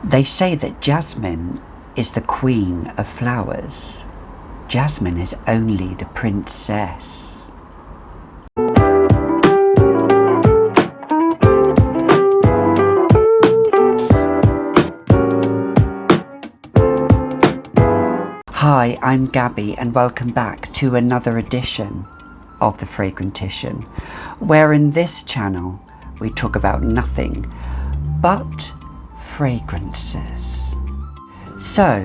They say that jasmine is the queen of flowers. Jasmine is only the princess. Hi, I'm Gabby and welcome back to another edition of The Fragrantician, where in this channel we talk about nothing but fragrances. So,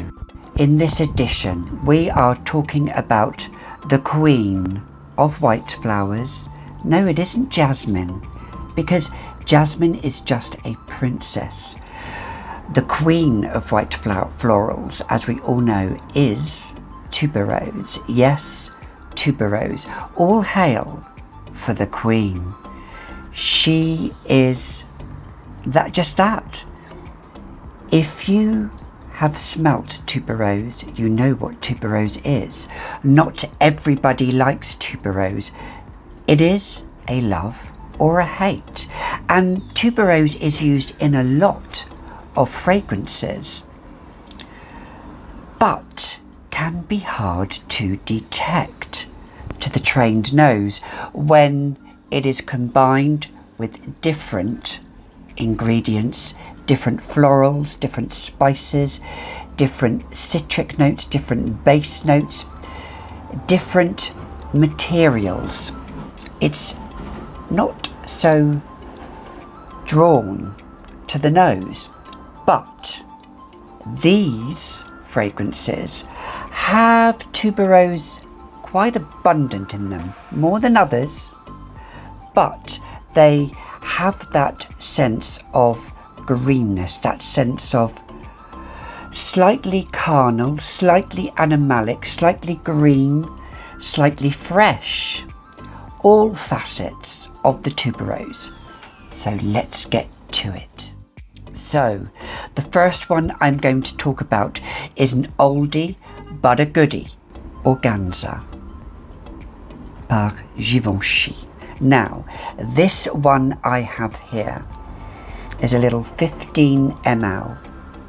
in this edition we are talking about the queen of white flowers. No, it isn't jasmine, because jasmine is just a princess. The queen of white florals, as we all know, is tuberose. Yes, tuberose. All hail for the queen. She is just that. If you have smelt tuberose, you know what tuberose is. Not everybody likes tuberose. It is a love or a hate. And tuberose is used in a lot of fragrances, but can be hard to detect to the trained nose when it is combined with different ingredients, different florals, different spices, different citric notes, different base notes, different materials. It's not so drawn to the nose. But these fragrances have tuberose quite abundant in them, more than others, but they have that sense of greenness, that sense of slightly carnal, slightly animalic, slightly green, slightly fresh, all facets of the tuberose. So let's get to it. So, the first one I'm going to talk about is an oldie but a goodie, Organza par Givenchy. Now, this one I have here is a little 15 ml,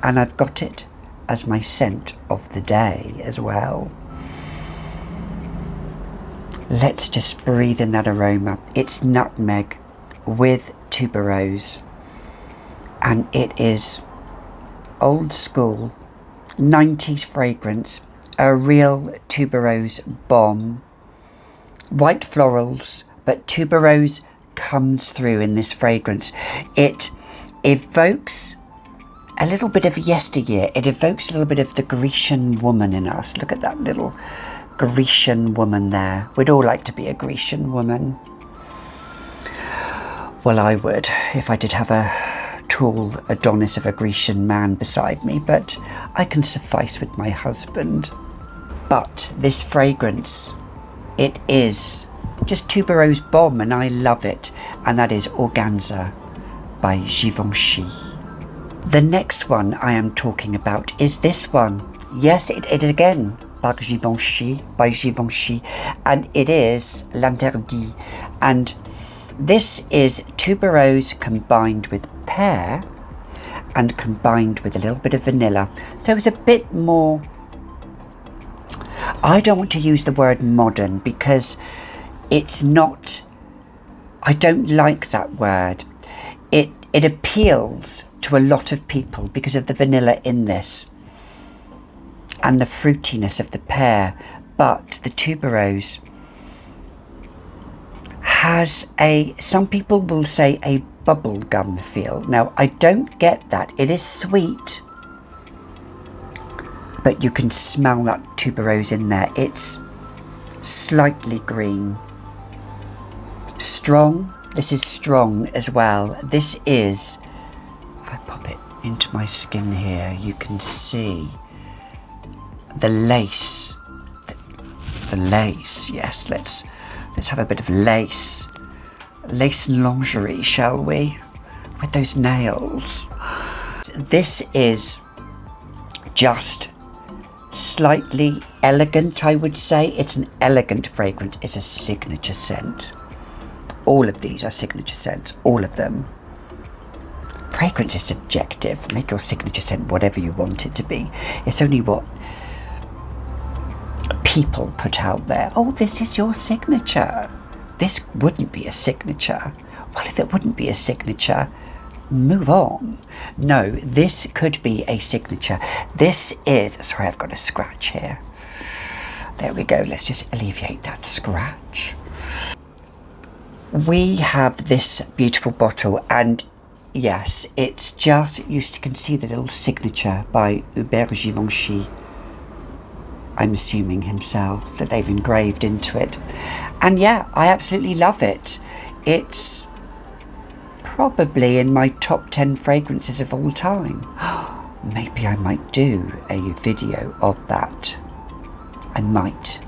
and I've got it as my scent of the day as well. Let's just breathe in that aroma. It's nutmeg with tuberose. And it is old school 90s fragrance, a real tuberose bomb. White florals, but tuberose comes through in this fragrance. It evokes a little bit of yesteryear. It evokes a little bit of the Grecian woman in us. Look at that little Grecian woman there. We'd all like to be a Grecian woman. Well, I would, if I did have a tall Adonis of a Grecian man beside me, but I can suffice with my husband. But this fragrance, it is just tuberose bomb, and I love it, and that is Organza by Givenchy. The next one I am talking about is this one. Yes, it is again by Givenchy, and it is L'Interdit, and this is tuberose combined with pear and combined with a little bit of vanilla. So it's a bit more, I don't want to use the word modern because it's not, I don't like that word. It appeals to a lot of people because of the vanilla in this and the fruitiness of the pear, but the tuberose has some people will say a bubblegum feel. Now, I don't get that. It is sweet, but you can smell that tuberose in there. It's slightly green. Strong. This is strong as well. This is, if I pop it into my skin here, you can see the lace. The lace, yes, let's have a bit of lace and lingerie, shall we? With those nails. This is just slightly elegant, I would say. It's an elegant fragrance. It's a signature scent. All of these are signature scents, all of them. fragrance is subjective. Make your signature scent whatever you want it to be. It's only what people put out there. Oh, this is your signature. This wouldn't be a signature. Well, if it wouldn't be a signature, move on. No, this could be a signature. This is, sorry, I've got a scratch here. There we go. Let's just alleviate that scratch. We have this beautiful bottle, and yes, it's just, you can see the little signature by Hubert Givenchy. I'm assuming himself, that they've engraved into it. And yeah, I absolutely love it. It's probably in my top 10 fragrances of all time. Maybe I might do a video of that. I might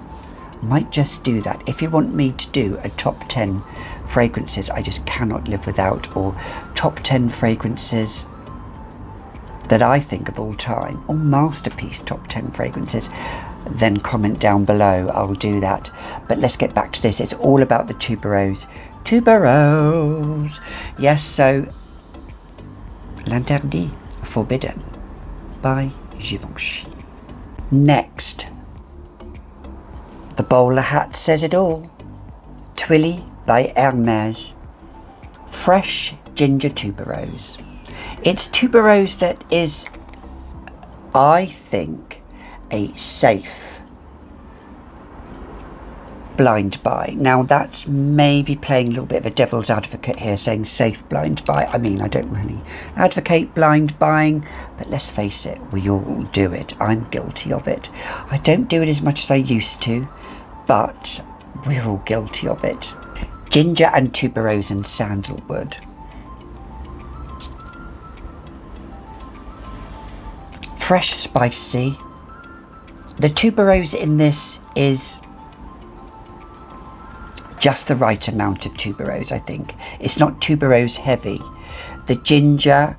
just do that. If you want me to do a top 10 fragrances I just cannot live without, or top 10 fragrances that I think of all time, or masterpiece top 10 fragrances, then comment down below. I'll do that. But let's get back to this. It's all about the tuberose. Tuberose! Yes, so L'Interdit, Forbidden by Givenchy. Next, the bowler hat says it all. Twilly by Hermès. Fresh ginger tuberose. It's tuberose that is, I think, a safe blind buy. Now that's maybe playing a little bit of a devil's advocate here, saying safe blind buy. I mean, I don't really advocate blind buying, but let's face it, we all do it. I'm guilty of it. I don't do it as much as I used to, but we're all guilty of it. Ginger and tuberose and sandalwood. Fresh, spicy. The tuberose in this is just the right amount of tuberose, I think. It's not tuberose heavy. The ginger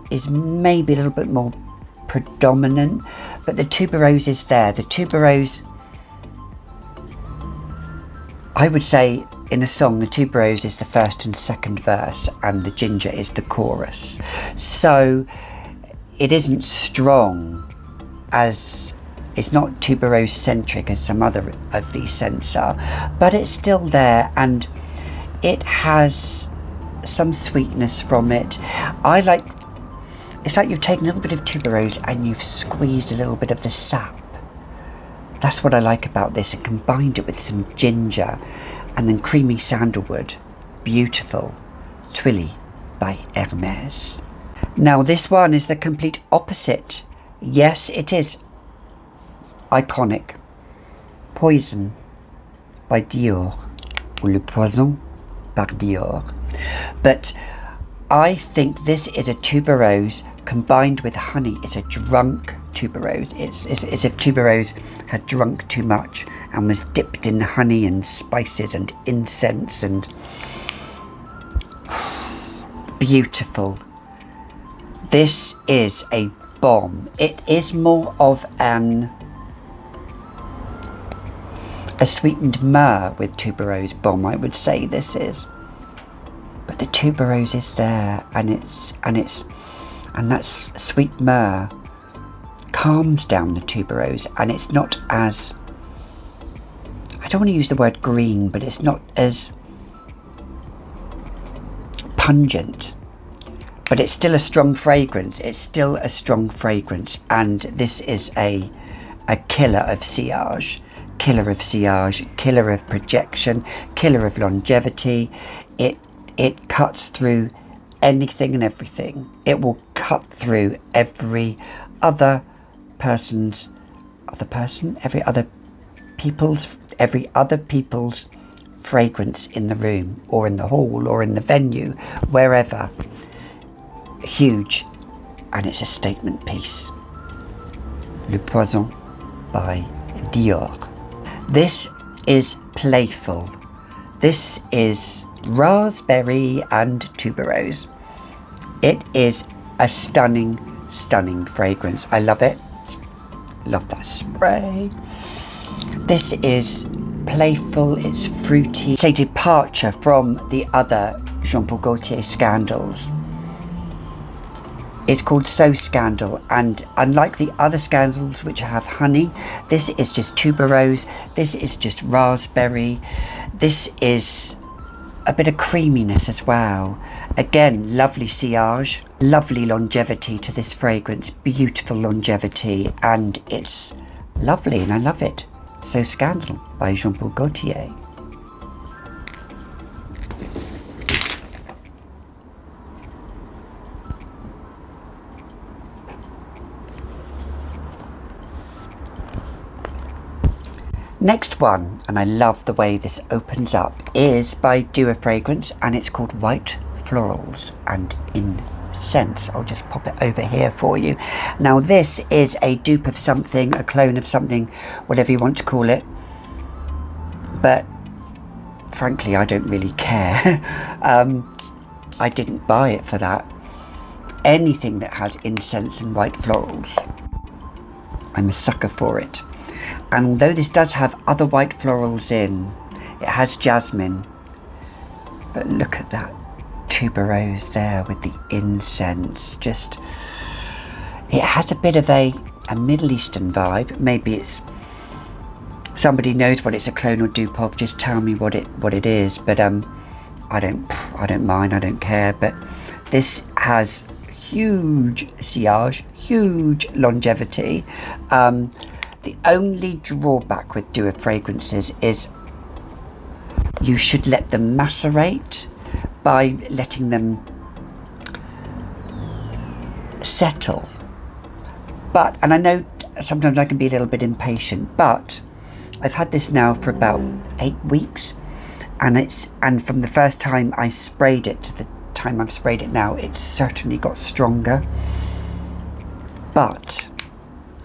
is maybe a little bit more predominant, but the tuberose is there. The tuberose, I would say in a song, the tuberose is the first and second verse, and the ginger is the chorus. So it isn't strong, as it's not tuberose centric as some other of these scents are, but it's still there, and it has some sweetness from it. It's like you've taken a little bit of tuberose and you've squeezed a little bit of the sap. That's what I like about this, and combined it with some ginger and then creamy sandalwood. Beautiful. Twilly by Hermès. Now this one is the complete opposite. Yes, it is iconic. Poison by Dior, or Le Poison par Dior. But I think this is a tuberose combined with honey. It's a drunk tuberose. It's as if tuberose had drunk too much and was dipped in honey and spices and incense, and beautiful. This is a bomb. It is more of a sweetened myrrh with tuberose bomb, I would say this is. But the tuberose is there, and that sweet myrrh calms down the tuberose, and it's not as, I don't want to use the word green, but it's not as pungent. But it's still a strong fragrance. It's still a strong fragrance, and this is a killer of sillage. Killer of sillage, killer of projection, killer of longevity. It cuts through anything and everything. It will cut through every other people's fragrance in the room, or in the hall, or in the venue, wherever. Huge, and it's a statement piece. Le Poison by Dior. This is playful. This is raspberry and tuberose. It is a stunning, stunning fragrance. I love it. Love that spray. This is playful, it's fruity. It's a departure from the other Jean Paul Gaultier scandals. It's called So Scandal, and unlike the other scandals which have honey, this is just tuberose, this is just raspberry, this is a bit of creaminess as well. Again, lovely sillage, lovely longevity to this fragrance, beautiful longevity, and it's lovely and I love it. So Scandal by Jean-Paul Gaultier. Next one, and I love the way this opens up, is by Dua Fragrance, and it's called White Florals and Incense. I'll just pop it over here for you. Now this is a dupe of something, a clone of something, whatever you want to call it. But frankly, I don't really care. I didn't buy it for that. Anything that has incense and white florals, I'm a sucker for it. And although this does have other white florals in, it has jasmine. But look at that tuberose there with the incense. Just, it has a bit of a Middle Eastern vibe. Maybe it's, somebody knows what it's a clone or dupe of, just tell me what it is. But I don't mind, I don't care. But this has huge sillage, huge longevity. The only drawback with Dua Fragrances is you should let them macerate by letting them settle. But, and I know sometimes I can be a little bit impatient, but I've had this now for about 8 weeks, and from the first time I sprayed it to the time I've sprayed it now, it's certainly got stronger. But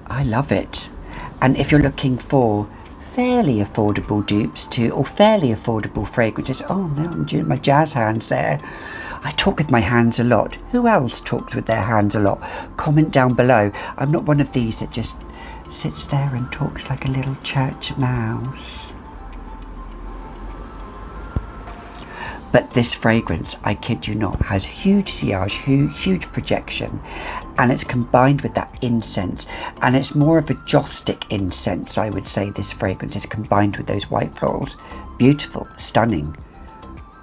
I love it. And if you're looking for fairly affordable dupes or fairly affordable fragrances, oh no, I'm doing my jazz hands there. I talk with my hands a lot. Who else talks with their hands a lot? Comment down below. I'm not one of these that just sits there and talks like a little church mouse. But this fragrance, I kid you not, has huge sillage, huge projection, and it's combined with that incense, and it's more of a Jostic incense, I would say. This fragrance is combined with those white florals. Beautiful, stunning.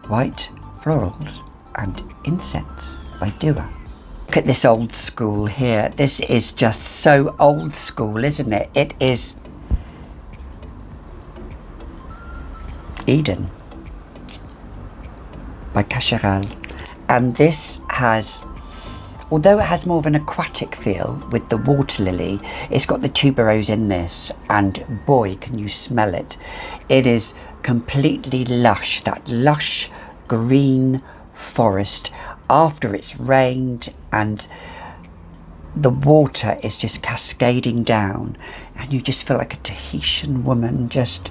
White florals and incense by Dua. Look at this old school here. This is just so old school, isn't it? It is Eden by Cacheral, and this has, although it has more of an aquatic feel with the water lily, it's got the tuberose in this, and boy can you smell it. It is completely lush, that lush green forest after it's rained, and the water is just cascading down, and you just feel like a Tahitian woman just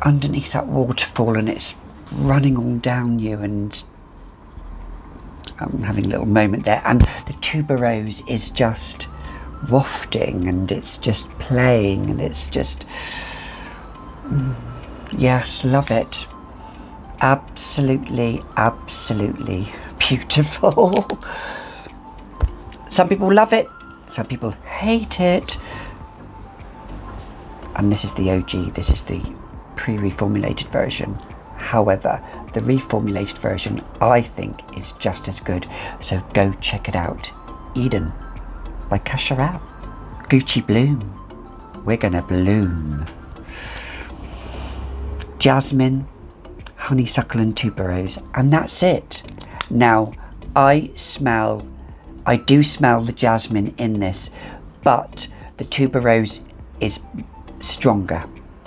underneath that waterfall, and it's running all down you, and I'm having a little moment there, and the tuberose is just wafting, and it's just playing, and it's just yes, love it. Absolutely beautiful. Some people love it, some people hate it, and this is the OG, this is the pre-reformulated version. However, the reformulated version I think is just as good, so go check it out. Eden by Cacheral. Gucci Bloom. We're gonna bloom. Jasmine, honeysuckle and tuberose, and that's it. Now, I do smell the jasmine in this, but the tuberose is stronger.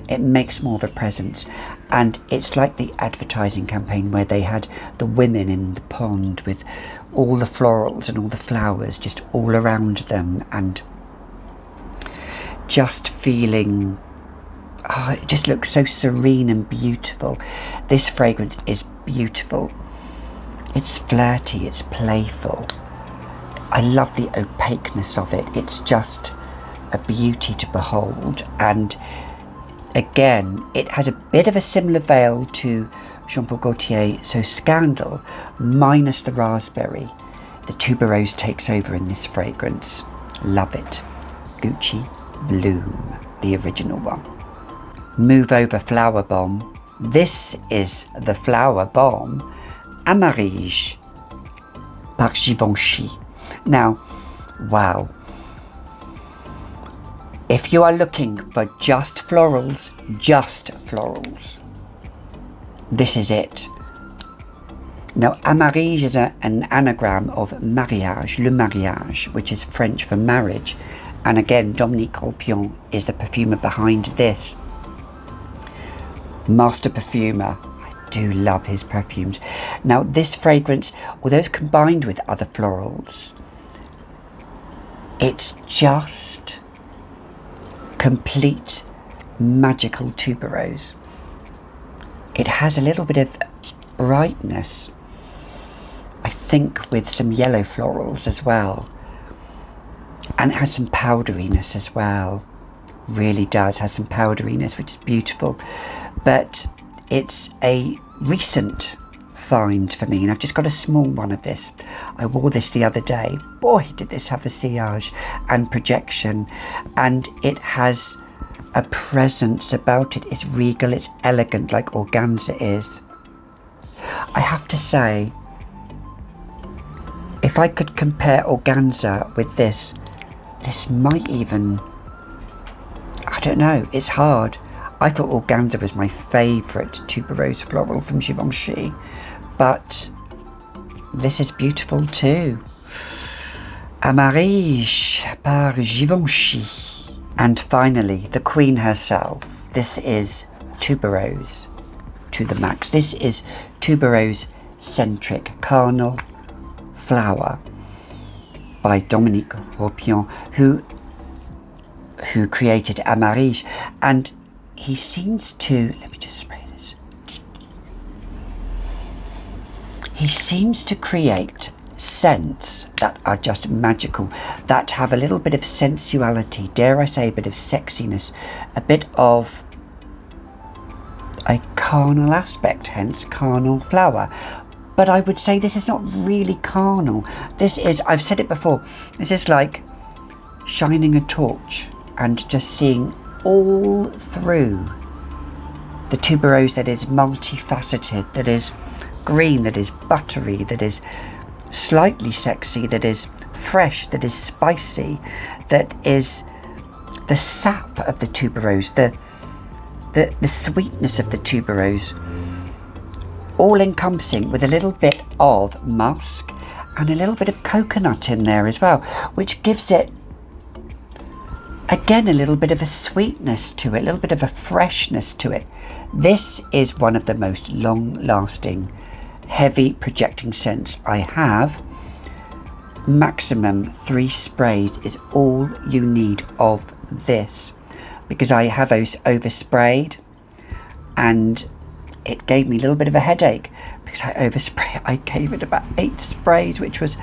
It makes more of a presence, and it's like the advertising campaign where they had the women in the pond with all the florals and all the flowers just all around them, and just feeling, it just looks so serene and beautiful. This fragrance is beautiful. It's flirty, it's playful. I love the opaqueness of it. It's just a beauty to behold, and again, it has a bit of a similar veil to Jean-Paul Gaultier, So Scandal, minus the raspberry. The tuberose takes over in this fragrance. Love it. Gucci Bloom, the original one. Move over Flower Bomb. This is the Flower Bomb Amarige par Givenchy. Now, wow. If you are looking for just florals, this is it. Now, Amarige is an anagram of mariage, le mariage, which is French for marriage. And again, Dominique Ropion is the perfumer behind this. Master perfumer. I do love his perfumes. Now, this fragrance, although it's combined with other florals, it's just complete magical tuberose. It has a little bit of brightness, I think, with some yellow florals as well, and it has some powderiness as well. Really does have some powderiness, which is beautiful. But it's a recent find for me, and I've just got a small one of this. I wore this the other day. Boy, did this have a sillage and projection, and it has a presence about it. It's regal, it's elegant, like organza is. I have to say, if I could compare organza with this might even, I don't know, it's hard. I thought organza was my favourite tuberose floral from Givenchy, but this is beautiful too. Amarige par Givenchy. And finally, the queen herself. This is tuberose to the max. This is tuberose-centric carnal flower by Dominique Ropion, who created Amarige, and he seems to, let me just spray this. He seems to create scents that are just magical, that have a little bit of sensuality, dare I say a bit of sexiness, a bit of a carnal aspect, hence carnal flower. But I would say this is not really carnal. This is, I've said it before, this is like shining a torch and just seeing all through the tuberose that is multifaceted, that is green, that is buttery, that is slightly sexy, that is fresh, that is spicy, that is the sap of the tuberose, the sweetness of the tuberose, all encompassing, with a little bit of musk and a little bit of coconut in there as well, which gives it again a little bit of a sweetness to it, a little bit of a freshness to it. This is one of the most long-lasting, heavy projecting scents I have. Maximum 3 sprays is all you need of this, because I have oversprayed and it gave me a little bit of a headache because I oversprayed. I gave it about 8 sprays, which was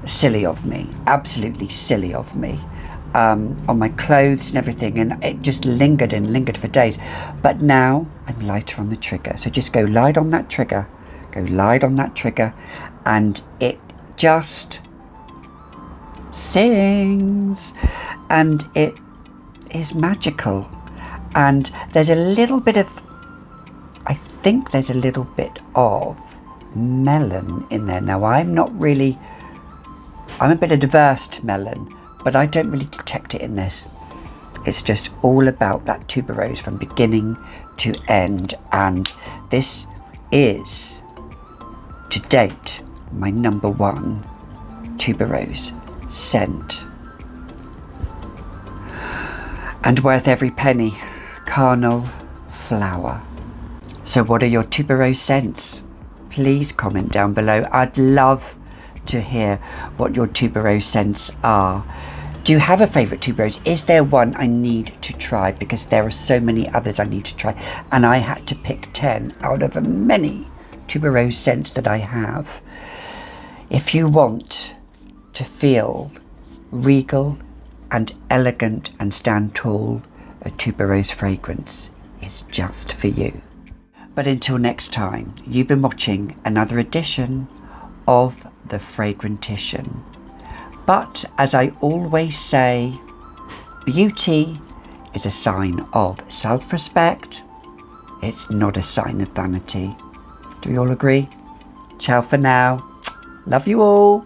silly of me, absolutely silly of me, on my clothes and everything, and it just lingered and lingered for days. But now I'm lighter on the trigger, so just go light on that trigger, and it just sings, and it is magical. And there's a little bit of, I think there's a little bit of melon in there. Now I'm a bit adverse to melon, but I don't really detect it in this. It's just all about that tuberose from beginning to end, and this is, to date, my number 1 tuberose scent. And worth every penny. Carnal flower. So what are your tuberose scents? Please comment down below. I'd love to hear what your tuberose scents are. Do you have a favourite tuberose? Is there one I need to try? Because there are so many others I need to try, and I had to pick 10 out of many tuberose scents that I have. If you want to feel regal and elegant and stand tall, a tuberose fragrance is just for you. But until next time, you've been watching another edition of the fragrantician. But as I always say, beauty is a sign of self-respect. It's not a sign of vanity. Do we all agree? Ciao for now. Love you all.